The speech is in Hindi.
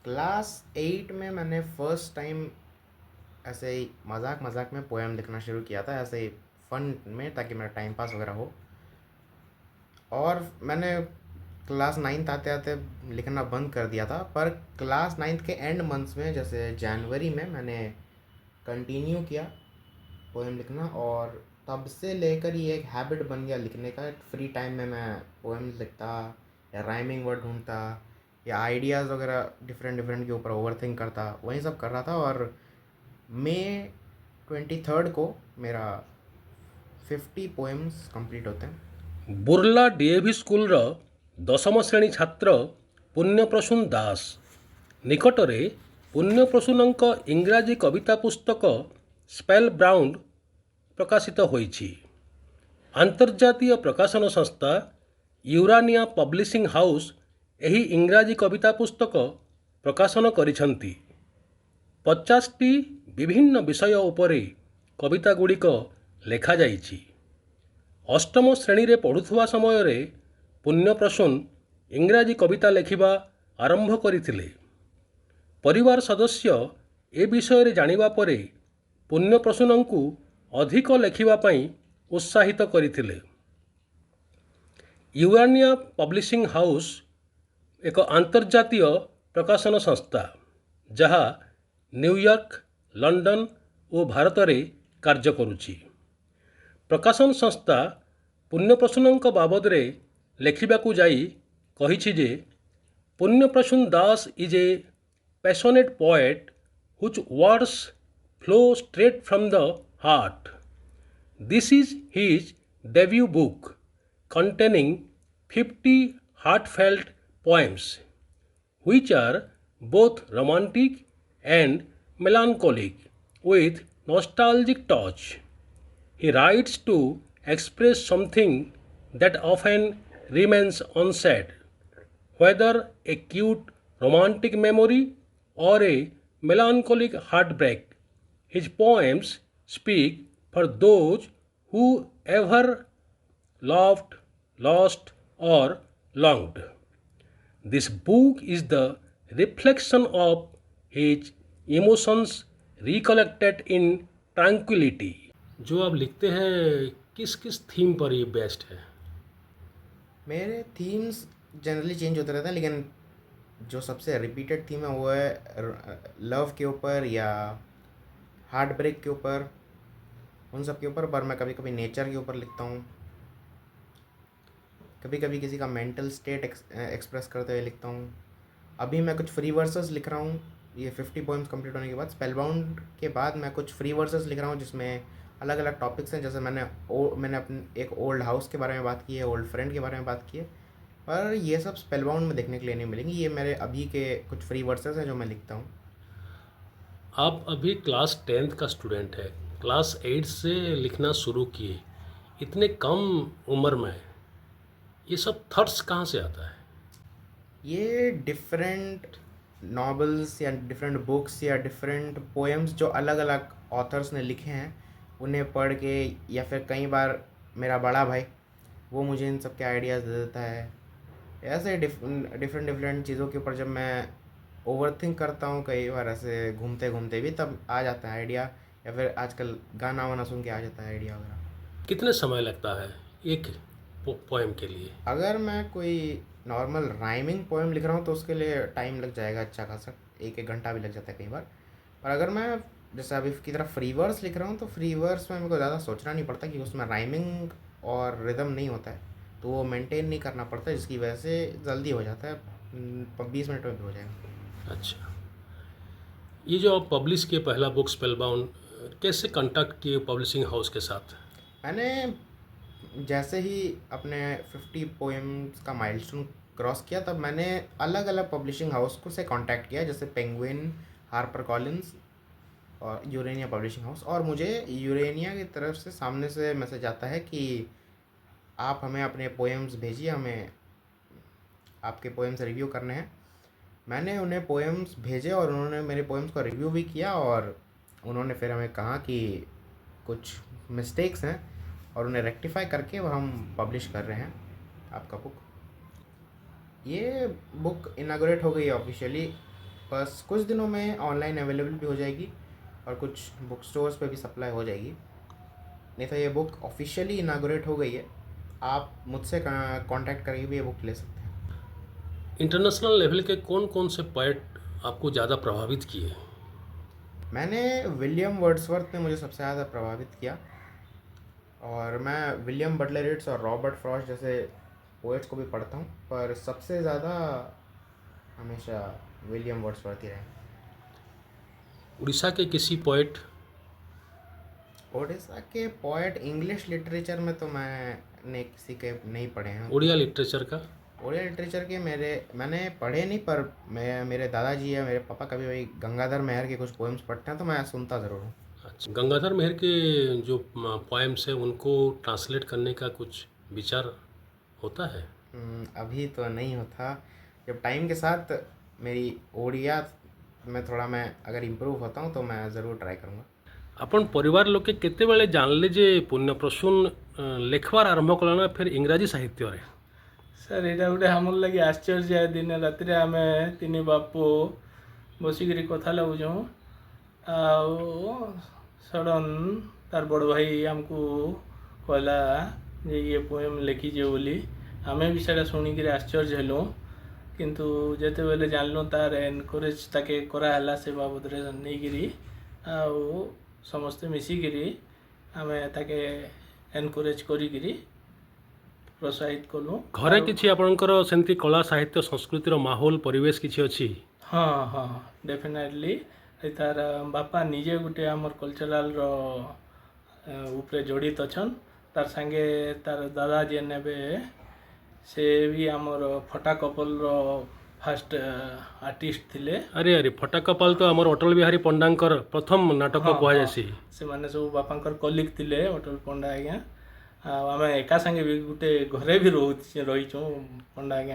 क्लास 8 में मैंने फर्स्ट टाइम ऐसे ही मजाक मजाक में पोएम लिखना शुरू किया था, ऐसे ही फन में, ताकि मेरा टाइम पास वगैरह हो। और मैंने क्लास नाइन्थ आते आते लिखना बंद कर दिया था, पर क्लास नाइन्थ के एंड मंथ्स में जैसे जनवरी में मैंने कंटिन्यू किया पोएम लिखना, और तब से लेकर ये एक हैबिट बन गया लिखने का। फ्री टाइम में मैं पोएम लिखता, या राइमिंग वर्ड ढूंढता, या आइडियाज़ वगैरह डिफरेंट डिफरेंट के ऊपर ओवर थिंक करता, वही सब कर रहा था। और मई 23 को मेरा 50 पोएम्स कंप्लीट होते हैं। बुर्ला डीएभି स्कूलर दशम श्रेणी छात्र पुण्यप्रसून दास निकटरे पुण्यप्रसूनଙ୍କ इंग्राजी कविता पुस्तक स्पेल बाउंड प्रकाशित होईछि। आंतर्जातीय प्रकाशन संस्था यूरानिया पब्लिशिंग हाउस एही इंग्राजी कविता पुस्तक प्रकाशन करिछंती। 50ଟି विभिन्न विषय उपरे कविता गुड़िक लेखा जाइछि। अष्टम श्रेणी रे पढ़ुथुवा समय रे पुण्यप्रसून इंग्राजी कविता लेखिबा आरंभ करिथिले। परिवार सदस्य ए विषय रे जानिबा परे पुण्यप्रसूनଙ୍କୁ अधिक लेखिबा पई उत्साहित करिथिले। यूरानिया पब्लिशिंग हाउस एक आंतर्जातीय प्रकाशन संस्था जहा न्यूयॉर्क, लंडन और भारत रे कार्य करुछि। प्रकाशन संस्था पुण्यप्रसूनଙ୍କ बाबदरे लेखिबाकू जाई कहिछि जे Punyaprasun Das is a passionate poet whose words flow straight from the heart. This is his debut book containing 50 heartfelt poems which are both romantic and melancholic with nostalgic touch. He writes to express something that often remains unsaid, whether a cute romantic memory or a melancholic heartbreak. His poems speak for those who ever loved, lost, or longed. This book is the reflection of his emotions recollected in tranquility. जो आप लिखते हैं किस किस थीम पर ये बेस्ड है? मेरे थीम्स जनरली चेंज होते रहते हैं, लेकिन जो सबसे रिपीटेड थीम है वो है लव के ऊपर या हार्ट ब्रेक के ऊपर, उन सब के ऊपर। पर मैं कभी कभी नेचर के ऊपर लिखता हूँ, कभी कभी किसी का मेंटल स्टेट एक्सप्रेस करते हुए लिखता हूँ। अभी मैं कुछ फ्री वर्सेस लिख रहा हूँ, ये 50 पोएम्स कंप्लीट होने के बाद, स्पेलबाउंड के बाद मैं कुछ फ्री वर्सेस लिख रहा हूँ जिसमें अलग अलग टॉपिक्स हैं। जैसे मैंने अपने एक ओल्ड हाउस के बारे में बात की है, ओल्ड फ्रेंड के बारे में बात की है, पर ये सब स्पेलबाउंड में देखने के लिए नहीं मिलेंगी। ये मेरे अभी के कुछ फ्री वर्सेस हैं जो मैं लिखता हूँ। आप अभी क्लास 10th का स्टूडेंट है, क्लास 8 से लिखना शुरू किए, इतने कम उम्र में ये सब थॉट्स कहाँ से आता है? ये डिफरेंट नॉवेल्स या डिफरेंट बुक्स या डिफरेंट पोएम्स जो अलग अलग ऑथर्स ने लिखे हैं उन्हें पढ़ के, या फिर कई बार मेरा बड़ा भाई वो मुझे इन सब के आइडियाज़ दे देता है। ऐसे डिफरेंट डिफरेंट चीज़ों के ऊपर जब मैं ओवर थिंक करता हूँ, कई बार ऐसे घूमते घूमते भी तब आ जाता है आइडिया, या फिर आजकल गाना वाना सुन के आ जाता है आइडिया वगैरह। कितने समय लगता है एक पोएम के लिए? अगर मैं कोई नॉर्मल राइमिंग पोएम लिख रहा हूँ तो उसके लिए टाइम लग जाएगा अच्छा खासा, एक एक घंटा भी लग जाता है कई बार। पर अगर मैं जैसे अभी की तरह फ्री वर्स लिख रहा हूँ तो फ्री वर्स में मेरे को ज़्यादा सोचना नहीं पड़ता, कि उसमें राइमिंग और रिदम नहीं होता है, तो वो मेंटेन नहीं करना पड़ता, जिसकी वजह से जल्दी हो जाता है। 20 मिनट में भी हो जाएगा। अच्छा, ये जो आप पब्लिश किए पहला बुक स्पेलबाउंड, कैसे कांटेक्ट किए पब्लिशिंग हाउस के साथ? मैंने जैसे ही अपने 50 पोएम्स का माइलस्टोन क्रॉस किया, तब मैंने अलग अलग पब्लिशिंग हाउस को से कांटेक्ट किया, जैसे पेंगुइन, हार्पर कॉलिन्स और यूरेनिया पब्लिशिंग हाउस। और मुझे यूरेनिया की तरफ से सामने से मैसेज आता है कि आप हमें अपने पोएम्स भेजिए, हमें आपके पोएम्स रिव्यू करने हैं। मैंने उन्हें पोएम्स भेजे और उन्होंने मेरे पोएम्स का रिव्यू भी किया, और उन्होंने फिर हमें कहा कि कुछ मिस्टेक्स हैं और उन्हें रेक्टिफाई करके वो हम पब्लिश कर रहे हैं आपका बुक। ये बुक इनागोरेट हो गई है ऑफिशियली बस कुछ दिनों में ऑनलाइन अवेलेबल भी हो जाएगी और कुछ बुक स्टोर्स पे भी सप्लाई हो जाएगी। नहीं तो ये बुक ऑफिशियली इनागोरेट हो गई है, आप मुझसे कांटेक्ट करके भी ये बुक ले सकते हैं। इंटरनेशनल लेवल के कौन कौन से पोएट आपको ज़्यादा प्रभावित किए? मैंने विलियम वर्ड्सवर्थ ने मुझे सबसे ज़्यादा प्रभावित किया, और मैं विलियम बटलर येट्स और रॉबर्ट फ्रॉस्ट जैसे पोएट्स को भी पढ़ता हूँ, पर सबसे ज़्यादा हमेशा विलियम वर्ड्सवर्थ ही रहे। उड़ीसा के किसी पोएट? ओडिशा के पोएट इंग्लिश लिटरेचर में तो मैंने किसी के नहीं पढ़े हैं। उड़िया लिटरेचर का? ओडिया लिटरेचर के मैंने पढ़े नहीं, पर मेरे दादाजी या मेरे पापा कभी कभी गंगाधर मेहर के कुछ पोएम्स पढ़ते हैं तो मैं सुनता ज़रूर हूँ। अच्छा, गंगाधर मेहर के जो पोएम्स हैं उनको ट्रांसलेट करने का कुछ विचार होता है? अभी तो नहीं होता। जब टाइम के साथ मेरी ओडिया में थोड़ा मैं अगर इम्प्रूव होता हूँ तो मैं ज़रूर ट्राई करूँगा। आपण परिवार लोके केतेबेले जानले जे पुण्यप्रसून लेखबार आरंभ कला ना फिर इंग्राजी साहित्य रे? सर एटा गोटे हमर लगे आश्चर्य। दिन राति आमे तीन बापू बसिक कथा लगुँ सडन तार बड़ भाई आमको कहला जे ये पोएम लिखीजे बोली। आमे भी सेटा शुणिक आश्चर्य हेलु, किंतु जेते बेले जानलु तार एनकरेज ताके कराला से बाबद रे नहीं आउ समस्ते मिसिकी आमे ताके एनकरेज करी प्रोत्साहित कलु। घरे किछि आपणकर सेंती कला साहित्य संस्कृतिर माहौल परिवेश किछि अछि? हाँ हाँ डेफिनेटली। तार बापा निजे गोटे आमर कल्चरल उपरे जड़ित अच्छन। तार संगे तार दादा जे नेबे से भी आमर फटा कपल फास्ट आर्टिस्ट थिले। अरे अरे फटा कपाल तो आमर अटल बिहारी पंडांकर प्रथम नाटक कह जासी। से माने सब बापांकर कलिग थिले अटल पंडा आज्ञा। आमे एका संगे भी गोटे घरे भी रही पंडा आज्ञा।